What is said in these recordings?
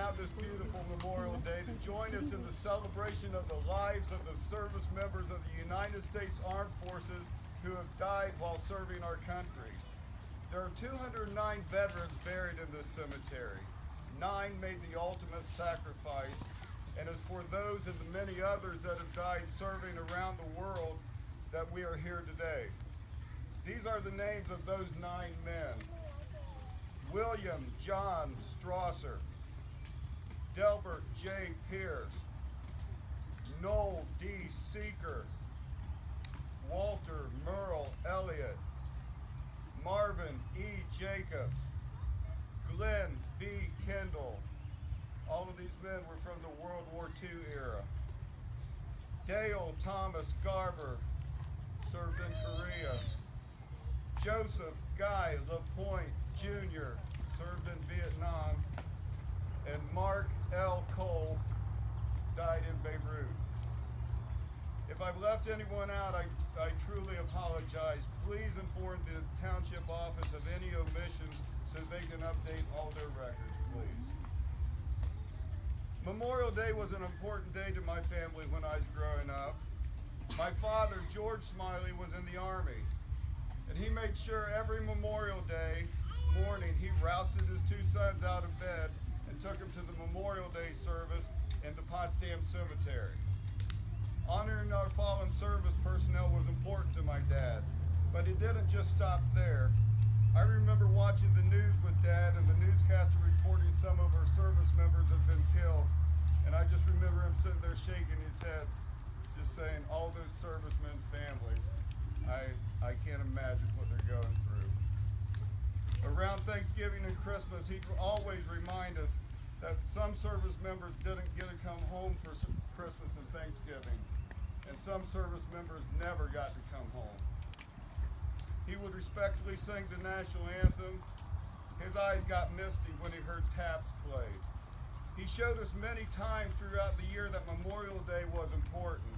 out this beautiful Memorial Day to join us in the celebration of the lives of the service members of the United States Armed Forces who have died while serving our country. There are 209 veterans buried in this cemetery. 9 made the ultimate sacrifice, and it's for those and the many others that have died serving around the world that we are here today. These are the names of those 9 men. William John Strasser, Delbert J. Pierce, Noel D. Seeker, Walter Merle Elliott, Marvin E. Jacobs, Glenn B. Kendall. All of these men were from the World War II era. Dale Thomas Garber served in Korea. Joseph Guy LaPointe Jr. served in Vietnam. And Mark L. Cole died in Beirut. If I've left anyone out, I truly apologize. Please inform the Township Office of any omissions so they can update all their records, please. Memorial Day was an important day to my family when I was growing up. My father, George Smiley, was in the Army, and he made sure every Memorial Day morning he rousted his 2 sons out of bed and took them to the Memorial Day service in the Potsdam Cemetery. Honoring our fallen service personnel was important to my dad, but it didn't just stop there. I remember watching the news with Dad and the newscaster reporting some of our service members have been killed, and I just remember him sitting there shaking his head, just saying, all those servicemen families, I can't imagine what they're going through. Around Thanksgiving and Christmas, he'd always remind us that some service members didn't get to come home for Christmas and Thanksgiving, and some service members never got to come home. He would respectfully sing the national anthem. His eyes got misty when he heard taps played. He showed us many times throughout the year that Memorial Day was important.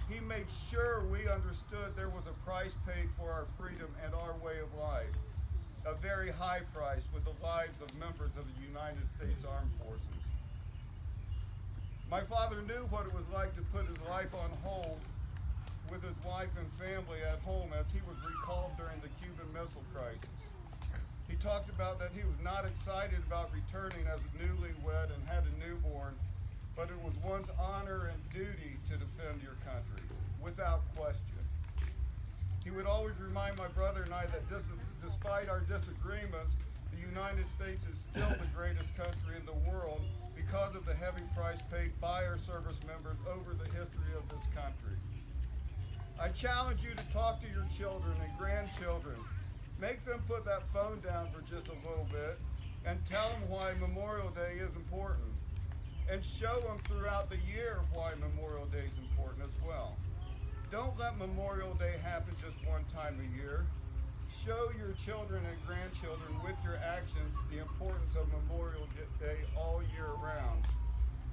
He made sure we understood there was a price paid for our freedom and our way of life. A very high price with the lives of members of the United States Armed Forces. My father knew what it was like to put his life on hold with his wife and family at home as he was recalled during the Cuban Missile Crisis. He talked about that he was not excited about returning as a newlywed and had a newborn, but it was one's honor and duty to defend your country, without question. He would always remind my brother and I that despite our disagreements, the United States is still the greatest country in the world because of the heavy price paid by our service members over the history of this country. I challenge you to talk to your children and grandchildren. Make them put that phone down for just a little bit and tell them why Memorial Day is important. And show them throughout the year why Memorial Day is important as well. Don't let Memorial Day happen just one time a year. Show your children and grandchildren with your actions the importance of Memorial Day all year round.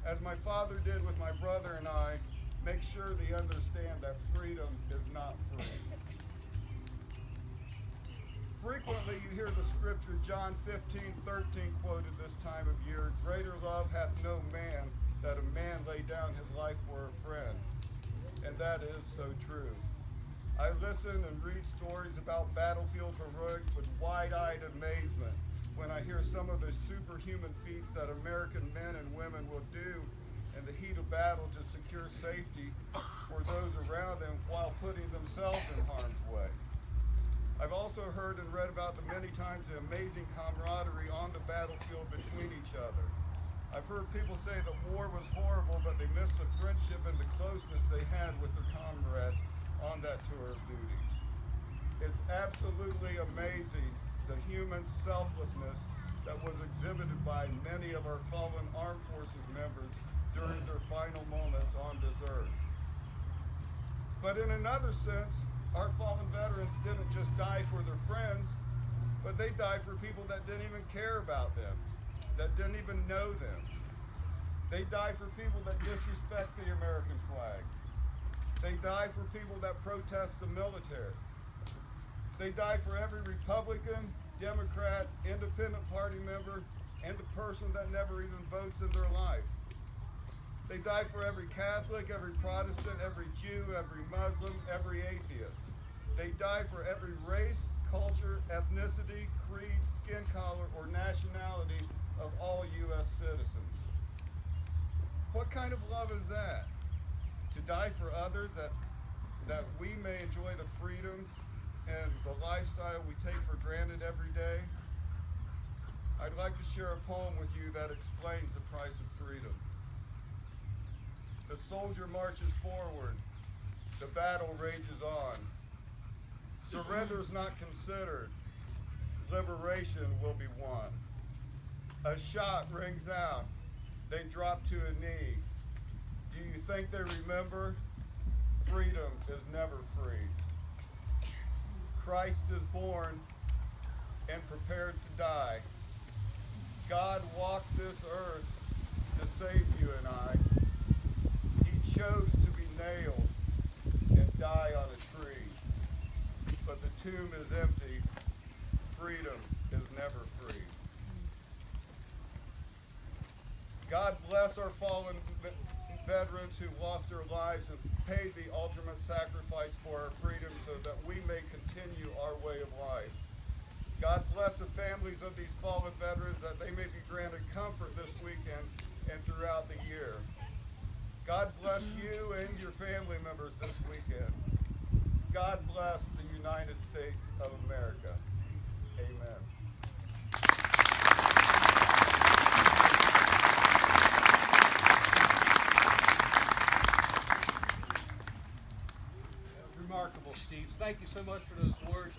As my father did with my brother and I, make sure they understand that freedom is not free. Frequently you hear the scripture John 15:13 quoted this time of year, greater love hath no man that a man lay down his life for a friend. And that is so true. I listen and read stories about battlefield heroics with wide-eyed amazement when I hear some of the superhuman feats that American men and women will do in the heat of battle to secure safety for those around them while putting themselves in harm's way. I've also heard and read about the many times the amazing camaraderie on the battlefield between each other. I've heard people say that war was horrible, but they missed the friendship and the closeness they had with their comrades on that tour of duty. It's absolutely amazing the human selflessness that was exhibited by many of our fallen armed forces members during their final moments on this earth. But in another sense, our fallen veterans didn't just die for their friends, but they died for people that didn't even care about them, that didn't even know them. They died for people that disrespect the American flag. They died for people that protest the military. They died for every Republican, Democrat, Independent Party member, and the person that never even votes in their life. They die for every Catholic, every Protestant, every Jew, every Muslim, every atheist. They die for every race, culture, ethnicity, creed, skin color, or nationality of all U.S. citizens. What kind of love is that? To die for others that we may enjoy the freedoms and the lifestyle we take for granted every day? I'd like to share a poem with you that explains the price of freedom. The soldier marches forward, the battle rages on. Surrender's not considered, liberation will be won. A shot rings out, they drop to a knee. Do you think they remember? Freedom is never free. Christ is born and prepared to die. God walked this earth to save you and I. He chose to be nailed and die on a tree. But the tomb is empty. Freedom is never free. God bless our fallen veterans who lost their lives and paid the ultimate sacrifice for our freedom so that we may continue our way of life. God bless the families of these fallen veterans that they may be granted comfort this weekend and throughout the year. God bless you and your family members this weekend. God bless the United States of America. Amen. Remarkable, Steve. Thank you so much for those words.